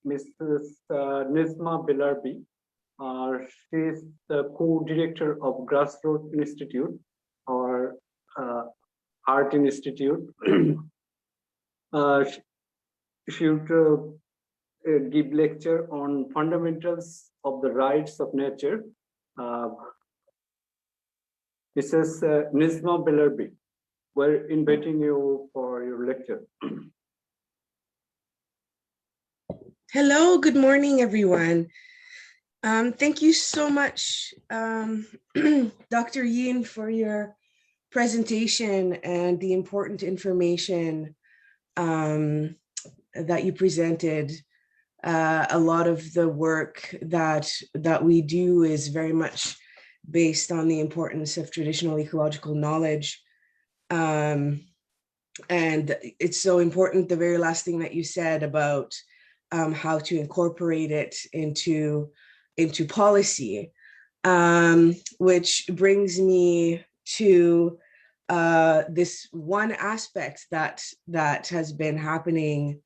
Mrs. Nejma Belarbi. She is the co-director of Grassroots Institute, or Art Institute. She would give lecture on fundamentals of the rights of nature. Mrs. Nejma Belarbi, we're inviting you for your lecture. Hello, good morning, everyone. Thank you so much, Dr. Yin, for your presentation and the important information that you presented. A lot of the work that we do is very much based on the importance of traditional ecological knowledge. And it's so important, the very last thing that you said about how to incorporate it into policy, which brings me to this one aspect that has been happening,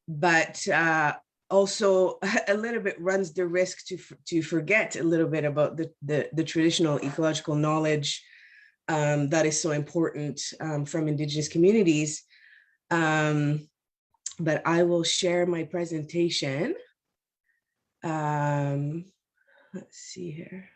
but also a little bit runs the risk to forget a little bit about the traditional ecological knowledge that is so important from Indigenous communities. But I will share my presentation. Let's see here.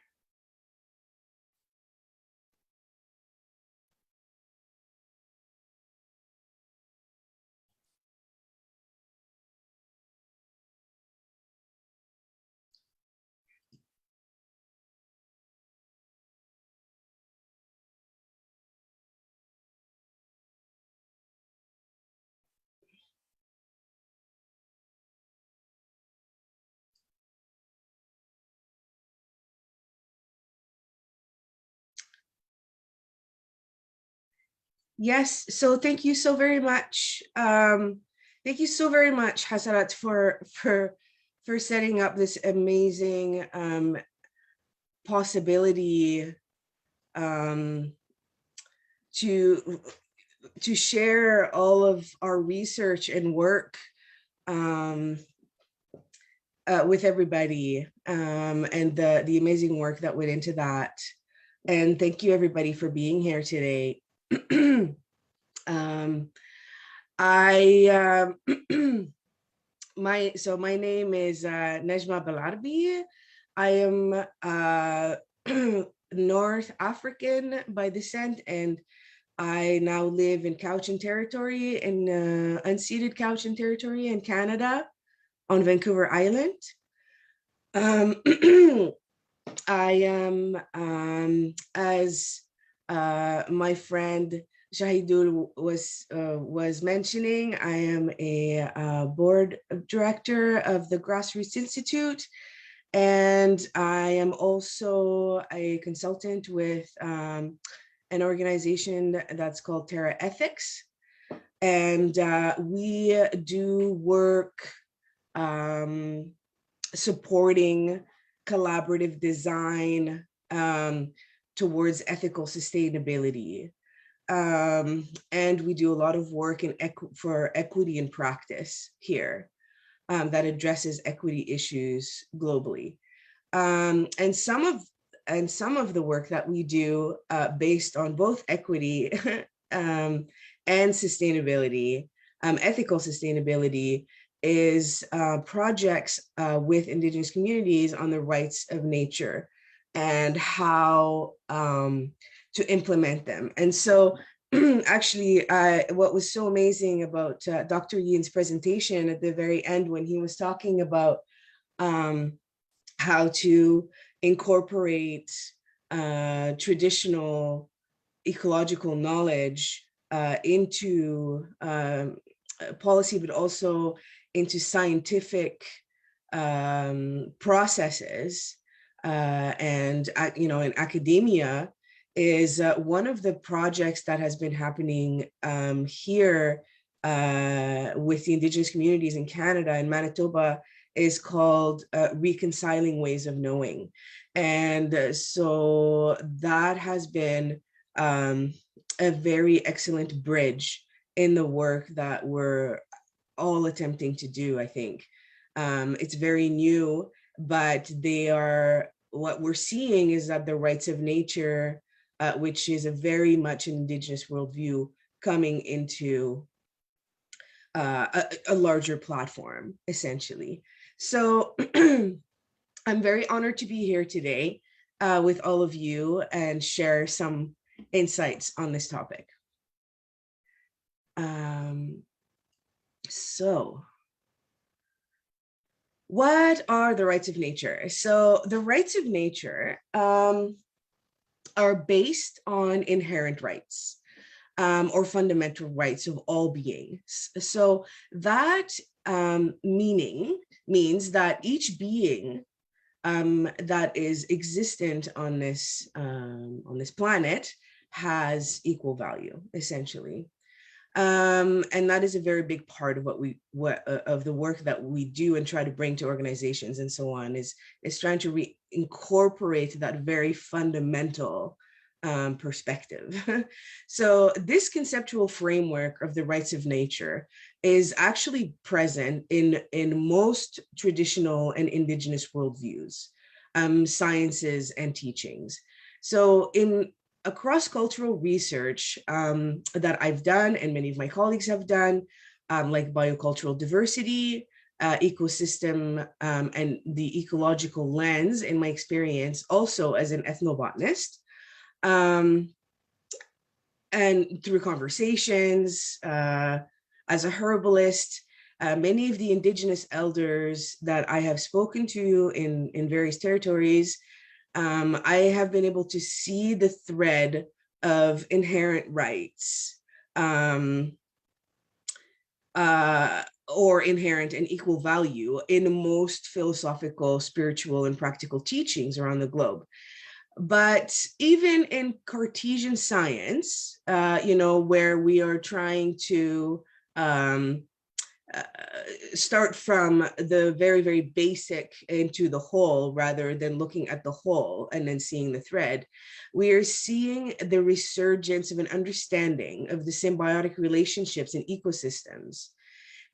Yes, so thank you so very much. Thank you so very much, Hasarat, for setting up this amazing possibility to share all of our research and work with everybody, and the amazing work that went into that. And thank you everybody for being here today. My name is Nejma Belarbi. I am North African by descent, and I now live in Cowichan territory, in unceded Cowichan territory in Canada, on Vancouver Island. I am, as my friend Shahidul was mentioning, I am a board director of the Grassroots Institute, and I am also a consultant with an organization that's called Terra Ethics, and we do work supporting collaborative design towards ethical sustainability. And we do a lot of work for equity in practice here that addresses equity issues globally. And some of the work that we do based on both equity and sustainability, ethical sustainability, is projects with Indigenous communities on the rights of nature and how to implement them. And so actually, what was so amazing about Dr. Yin's presentation at the very end, when he was talking about how to incorporate traditional ecological knowledge into policy, but also into scientific processes and in academia, is one of the projects that has been happening here with the Indigenous communities in Canada, in Manitoba, is called Reconciling Ways of Knowing. And so that has been a very excellent bridge in the work that we're all attempting to do, I think. It's very new, but what we're seeing is that the rights of nature, which is a very much indigenous worldview, coming into a larger platform, essentially. So I'm very honored to be here today with all of you and share some insights on this topic. So what are the rights of nature? So the rights of nature are based on inherent rights or fundamental rights of all beings. So that means that each being that is existent on this planet has equal value, essentially. And that is a very big part of of the work that we do and try to bring to organizations and so on, is trying to incorporate that very fundamental perspective. So this conceptual framework of the rights of nature is actually present in most traditional and indigenous worldviews, sciences and teachings. So across cultural research that I've done and many of my colleagues have done, like biocultural diversity, ecosystem, and the ecological lens, in my experience, also as an ethnobotanist, and through conversations, as a herbalist, many of the indigenous elders that I have spoken to in various territories, I have been able to see the thread of inherent rights or inherent and equal value in most philosophical, spiritual, and practical teachings around the globe. But even in Cartesian science, where we are trying to start from the very, very basic into the whole, rather than looking at the whole and then seeing the thread, we are seeing the resurgence of an understanding of the symbiotic relationships in ecosystems.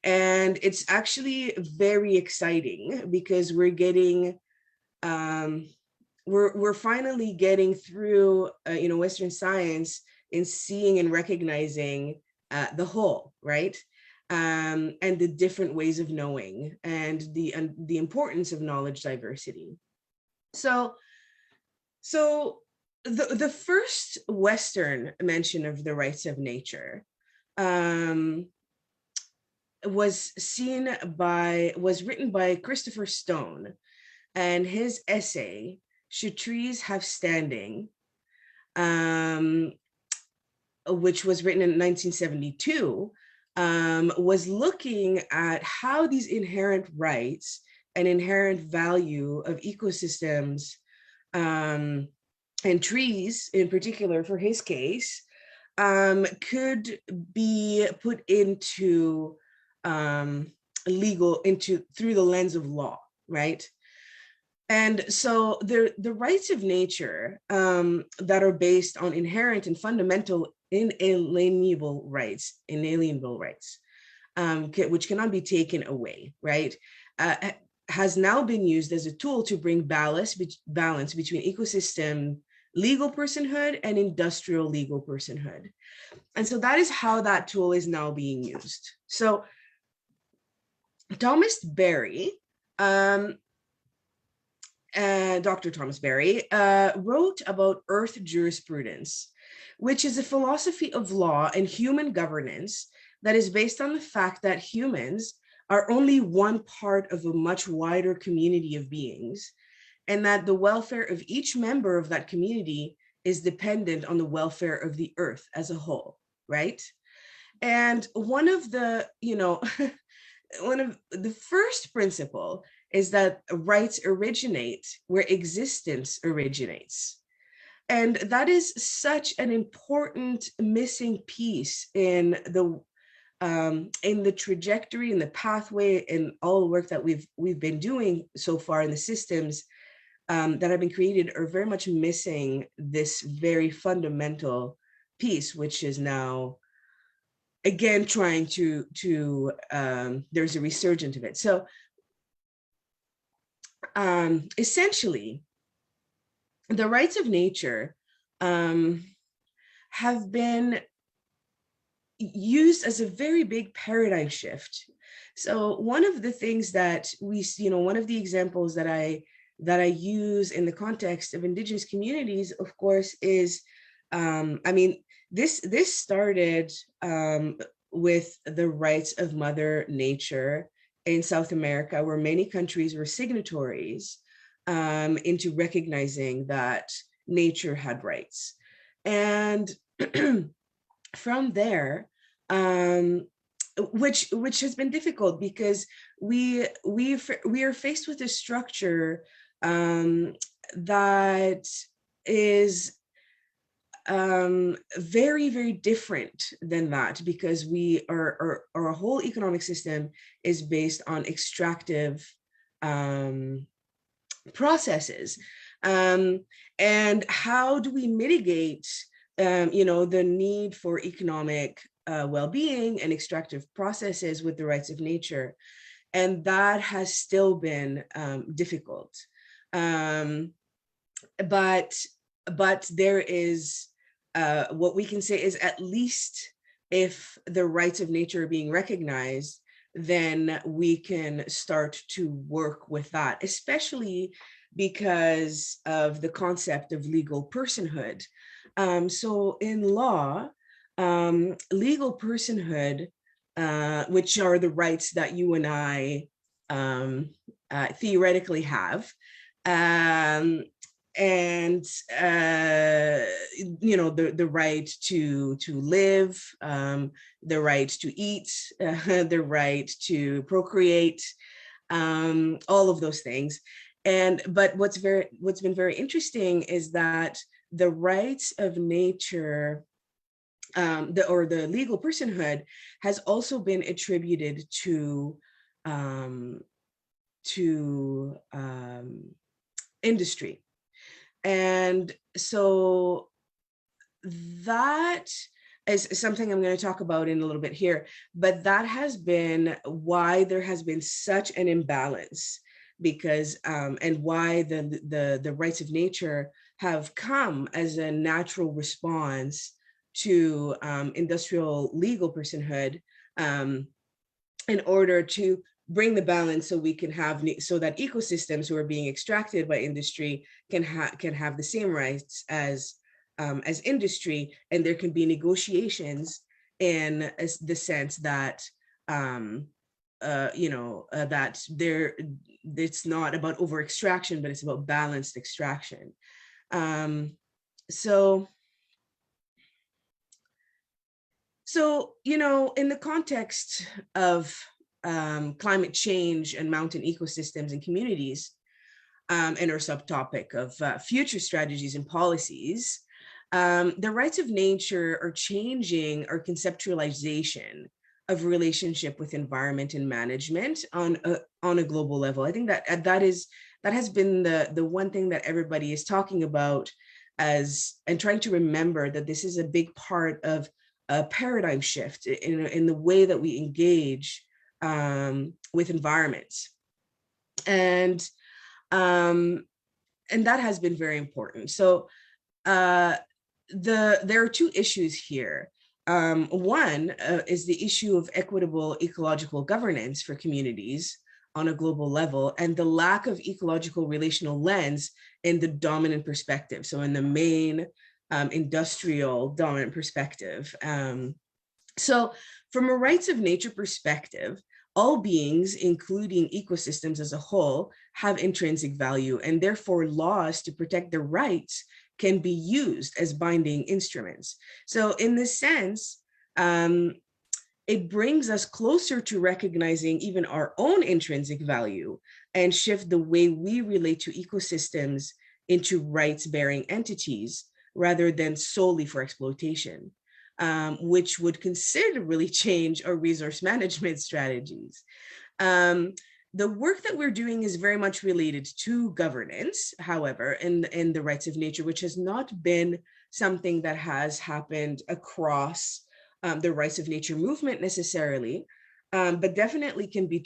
And it's actually very exciting because we're getting, we're finally getting through, Western science in seeing and recognizing the whole, right? And the different ways of knowing and the importance of knowledge diversity. So the first Western mention of the rights of nature was written by Christopher Stone, and his essay, Should Trees Have Standing, which was written in 1972, was looking at how these inherent rights and inherent value of ecosystems, and trees in particular, for his case, could be put into through the lens of law, right? And so the rights of nature that are based on inherent and fundamental inalienable rights, which cannot be taken away, right, has now been used as a tool to bring balance between ecosystem legal personhood and industrial legal personhood. And so that is how that tool is now being used. So Thomas Berry, Dr. Thomas Berry, wrote about Earth Jurisprudence, which is a philosophy of law and human governance that is based on the fact that humans are only one part of a much wider community of beings, and that the welfare of each member of that community is dependent on the welfare of the Earth as a whole, right? And one of the first principle is that rights originate where existence originates. And that is such an important missing piece in the trajectory and the pathway and all the work that we've been doing so far in the systems that have been created, are very much missing this very fundamental piece, which is now again, trying to there's a resurgence of it. So essentially, the rights of nature have been used as a very big paradigm shift. So one of the things that we, one of the examples that I use in the context of Indigenous communities, of course, is, I mean, this started with the rights of Mother Nature in South America, where many countries were signatories into recognizing that nature had rights. And from there, which has been difficult because we are faced with a structure that is very, very different than that, because our whole economic system is based on extractive processes. And how do we mitigate the need for economic well-being and extractive processes with the rights of nature? And that has still been difficult. But there is, what we can say is, at least if the rights of nature are being recognized, then we can start to work with that, especially because of the concept of legal personhood. So in law, legal personhood, which are the rights that you and I theoretically have, and the right to live, the right to eat, the right to procreate, all of those things. But what's been very interesting is that the rights of nature, the legal personhood, has also been attributed to industry. And so that is something I'm going to talk about in a little bit here, but that has been why there has been such an imbalance, because and why the rights of nature have come as a natural response to industrial legal personhood, in order to bring the balance so we can have, so that ecosystems who are being extracted by industry can have the same rights as industry, and there can be negotiations in the sense that that it's not about over extraction, but it's about balanced extraction. So in the context of climate change and mountain ecosystems and communities, and our subtopic of future strategies and policies, the rights of nature are changing our conceptualization of relationship with environment and management on a global level. I think that has been the one thing that everybody is talking about, and trying to remember that this is a big part of a paradigm shift in the way that we engage with environments, and that has been very important. So there are two issues here. One is the issue of equitable ecological governance for communities on a global level, and the lack of ecological relational lens in the dominant perspective. So in the main industrial dominant perspective. So from a rights of nature perspective, all beings, including ecosystems as a whole, have intrinsic value, and therefore laws to protect their rights can be used as binding instruments. So in this sense, it brings us closer to recognizing even our own intrinsic value, and shift the way we relate to ecosystems into rights-bearing entities rather than solely for exploitation, which would considerably change our resource management strategies. The work that we're doing is very much related to governance, however, in the rights of nature, which has not been something that has happened across the rights of nature movement necessarily, but definitely can be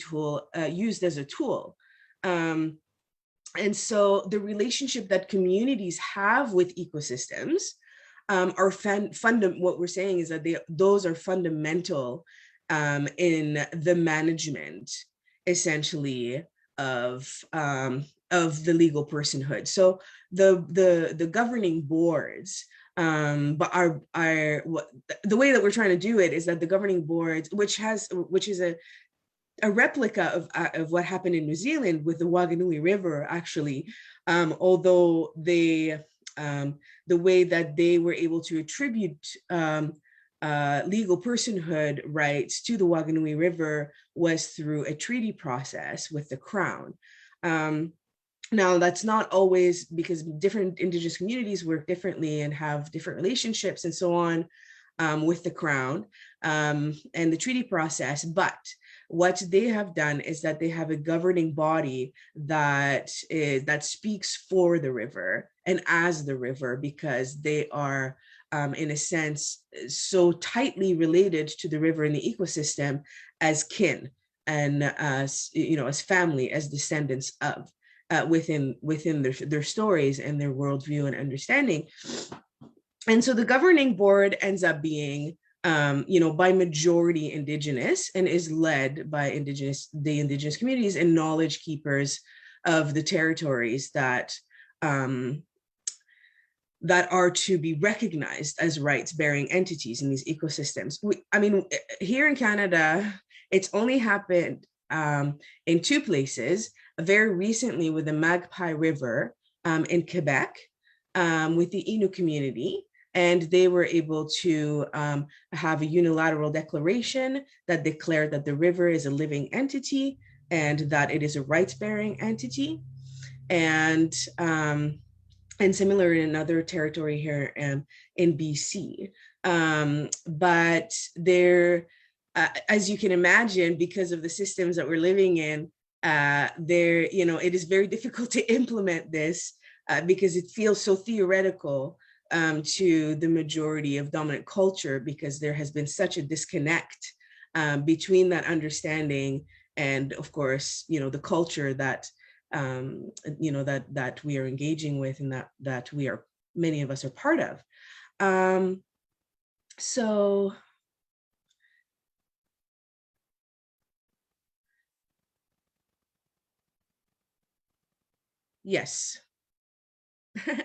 used as a tool. And so the relationship that communities have with ecosystems are what we're saying is that those are fundamental in the management, essentially, of the legal personhood. So the governing boards, but the way that we're trying to do it is that the governing boards, which is a replica of what happened in New Zealand with the Wanganui River, actually, although the way that they were able to attribute legal personhood rights to the Wanganui River was through a treaty process with the Crown. Now, that's not always, because different Indigenous communities work differently and have different relationships and so on with the Crown and the treaty process. But what they have done is that they have a governing body that speaks for the river and as the river, because they are, in a sense, so tightly related to the river and the ecosystem as kin and as family, as descendants of. Within their stories and their worldview and understanding. And so the governing board ends up being, by majority Indigenous and is led by the Indigenous communities and knowledge keepers of the territories that are to be recognized as rights-bearing entities in these ecosystems. Here in Canada, it's only happened in two places, very recently with the Magpie River in Quebec with the Innu community. And they were able to have a unilateral declaration that declared that the river is a living entity and that it is a rights-bearing entity. And similar in another territory here in BC. But there, as you can imagine, because of the systems that we're living in, it is very difficult to implement this because it feels so theoretical to the majority of dominant culture, because there has been such a disconnect between that understanding and, of course, the culture that that we are engaging with and that many of us are part of. So yes.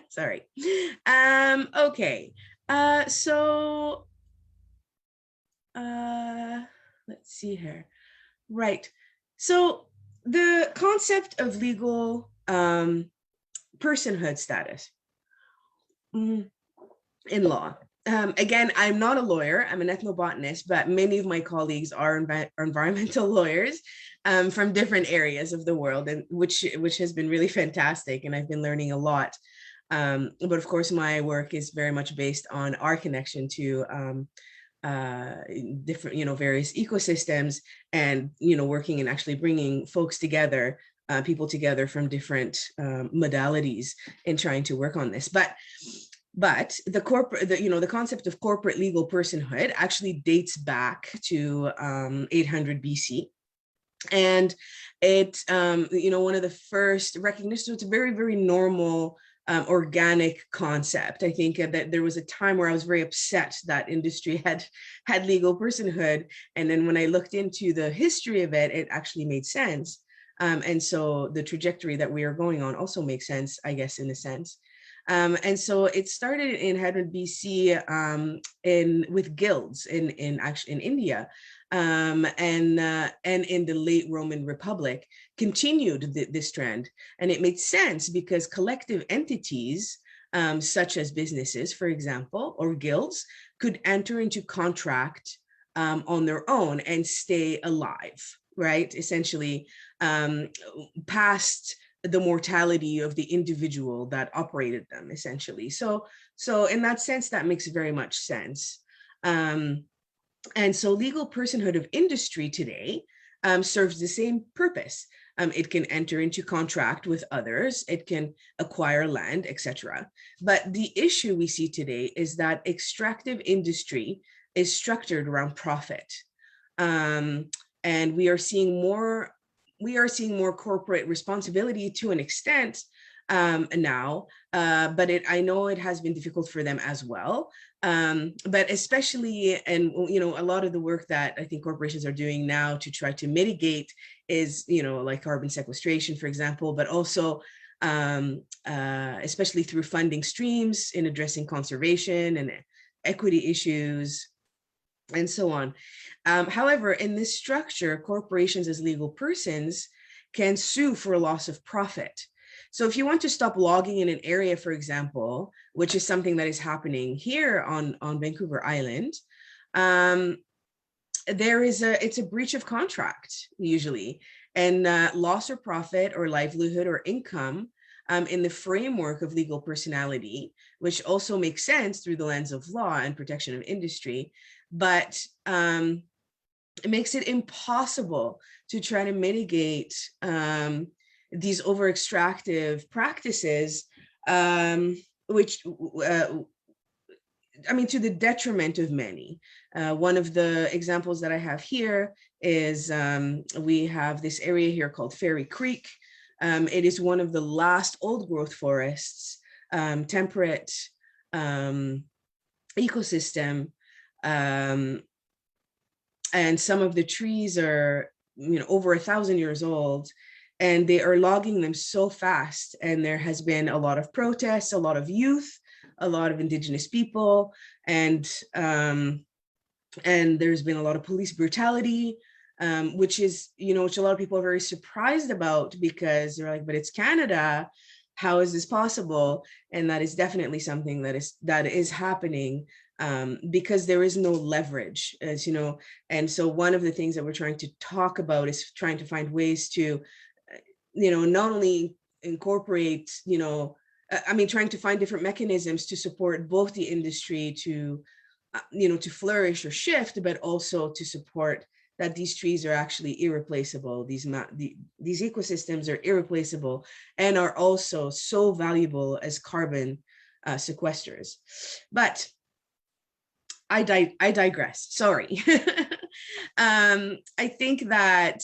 Sorry. Okay. So let's see here. Right. So the concept of legal personhood status in law. Again, I'm not a lawyer, I'm an ethnobotanist, but many of my colleagues are environmental lawyers from different areas of the world, and which has been really fantastic, and I've been learning a lot. But of course, my work is very much based on our connection to different, various ecosystems, and, working and actually bringing folks together, people together from different modalities in trying to work on this. But the concept of corporate legal personhood actually dates back to 800 BC. And it, one of the first recognition, so it's a very, very normal, organic concept. I think that there was a time where I was very upset that industry had legal personhood. And then when I looked into the history of it, it actually made sense. And so the trajectory that we are going on also makes sense, I guess, in a sense. And so it started in 100 BC with guilds in India, and in the late Roman Republic continued this trend. And it made sense because collective entities, such as businesses, for example, or guilds, could enter into contract on their own and stay alive, right? Essentially, past the mortality of the individual that operated them, essentially. So in that sense, that makes very much sense. And so legal personhood of industry today serves the same purpose. It can enter into contract with others, it can acquire land, etc. But the issue we see today is that extractive industry is structured around profit. And we are seeing more corporate responsibility to an extent now, but I know it has been difficult for them as well. But especially, and a lot of the work that I think corporations are doing now to try to mitigate is, like carbon sequestration, for example, but also especially through funding streams in addressing conservation and equity issues, and so on. However, in this structure, corporations as legal persons can sue for a loss of profit. So if you want to stop logging in an area, for example, which is something that is happening here on Vancouver Island, it's a breach of contract usually, and loss or profit or livelihood or income in the framework of legal personality, which also makes sense through the lens of law and protection of industry, but it makes it impossible to try to mitigate these over-extractive practices, which, to the detriment of many. One of the examples that I have here is we have this area here called Fairy Creek. It is one of the last old growth forests, temperate ecosystem. And some of the trees are, over 1,000 years old, and they are logging them so fast. And there has been a lot of protests, a lot of youth, a lot of Indigenous people, and there's been a lot of police brutality, which is, which a lot of people are very surprised about, because they're like, but it's Canada, how is this possible? And that is definitely something that is happening, because there is no leverage, as you know. And so one of the things that we're trying to talk about is trying to find ways to, not only incorporate, trying to find different mechanisms to support both the industry to, to flourish or shift, but also to support that these trees are actually irreplaceable. These ecosystems are irreplaceable and are also so valuable as carbon sequesters. But I digress. Sorry. I think that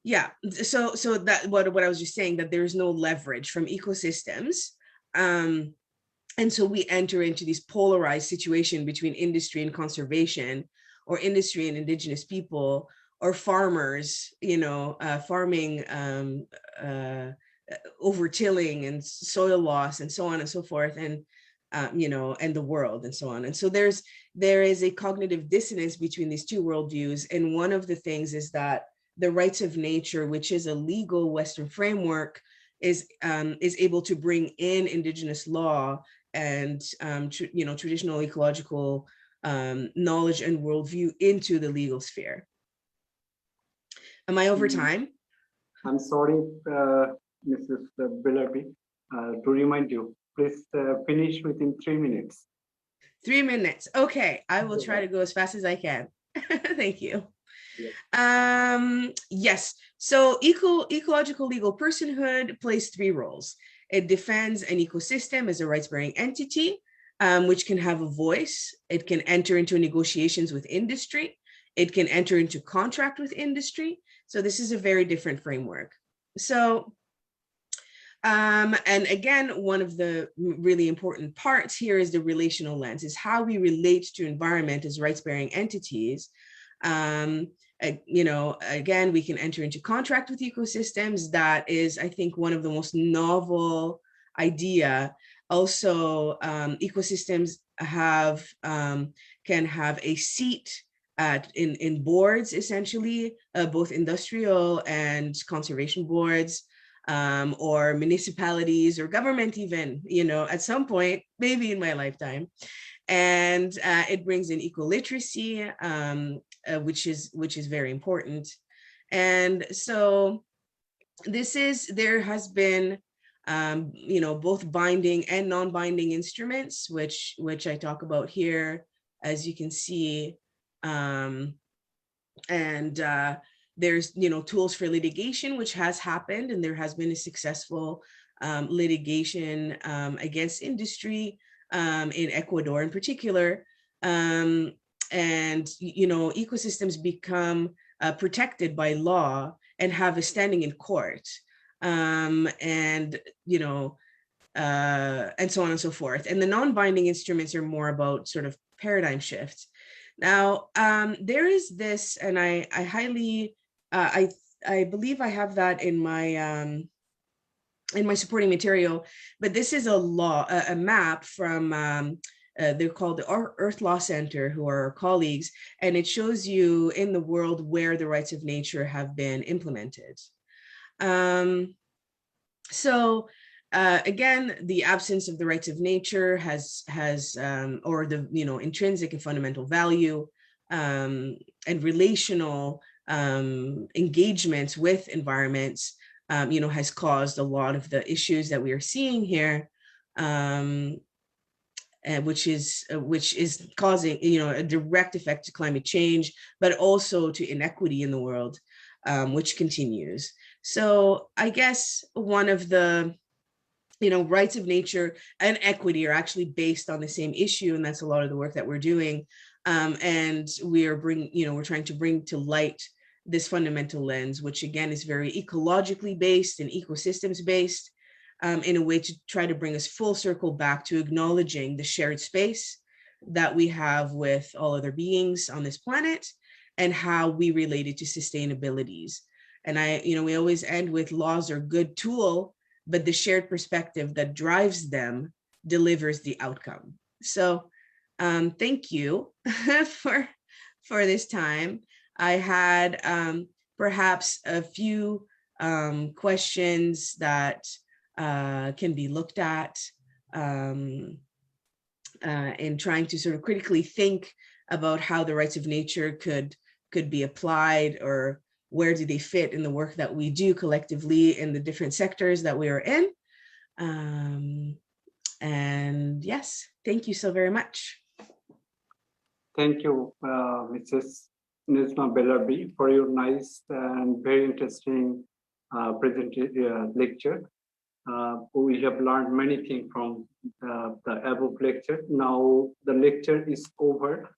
yeah. So that what I was just saying, that there's no leverage from ecosystems. And so we enter into this polarized situation between industry and conservation, or industry and Indigenous people, or farmers, farming, over-tilling and soil loss and so on and so forth, and and the world and so on. And so there is a cognitive dissonance between these two worldviews. And one of the things is that the rights of nature, which is a legal Western framework, is able to bring in Indigenous law and traditional ecological knowledge and worldview into the legal sphere. Am I over time? I'm sorry, Mrs. Belarbi, to remind you, please finish within 3 minutes. 3 minutes. Okay, I will try to go as fast as I can. Thank you. Yeah. Yes. So ecological legal personhood plays 3 roles. It defends an ecosystem as a rights-bearing entity, which can have a voice. It can enter into negotiations with industry. It can enter into contract with industry. So this is a very different framework. So, and again, one of the really important parts here is the relational lens, is how we relate to environment as rights-bearing entities. Again, we can enter into contract with ecosystems. That is, I think, one of the most novel idea. Also, ecosystems can have a seat in boards, essentially, both industrial and conservation boards, or municipalities or government even, at some point, maybe in my lifetime. And it brings in eco-literacy, which is very important. And so there has been, both binding and non-binding instruments, which I talk about here, as you can see. There's, tools for litigation, which has happened, and there has been a successful litigation against industry in Ecuador in particular. And, ecosystems become protected by law and have a standing in court. And so on and so forth. And the non-binding instruments are more about sort of paradigm shifts. Now, there is this, and I highly, I believe I have that in my supporting material, but this is a map from, they're called the Earth Law Center, who are our colleagues, and it shows you in the world where the rights of nature have been implemented. Again, the absence of the rights of nature has or the intrinsic and fundamental value and relational engagements with environments, has caused a lot of the issues that we are seeing here, which is causing a direct effect to climate change, but also to inequity in the world, which continues. So I guess one of the rights of nature and equity are actually based on the same issue, and that's a lot of the work that we're doing. And we're trying to bring to light this fundamental lens, which again is very ecologically based and ecosystems based, in a way to try to bring us full circle back to acknowledging the shared space that we have with all other beings on this planet and how we related to sustainabilities. And we always end with laws are a good tool, but the shared perspective that drives them delivers the outcome. So thank you for this time. I had perhaps a few questions that can be looked at in trying to sort of critically think about how the rights of nature could be applied, or where do they fit in the work that we do collectively in the different sectors that we are in. And yes, thank you so very much. Thank you, Mrs. Nejma Belarbi, for your nice and very interesting lecture. We have learned many things from the above lecture. Now the lecture is over.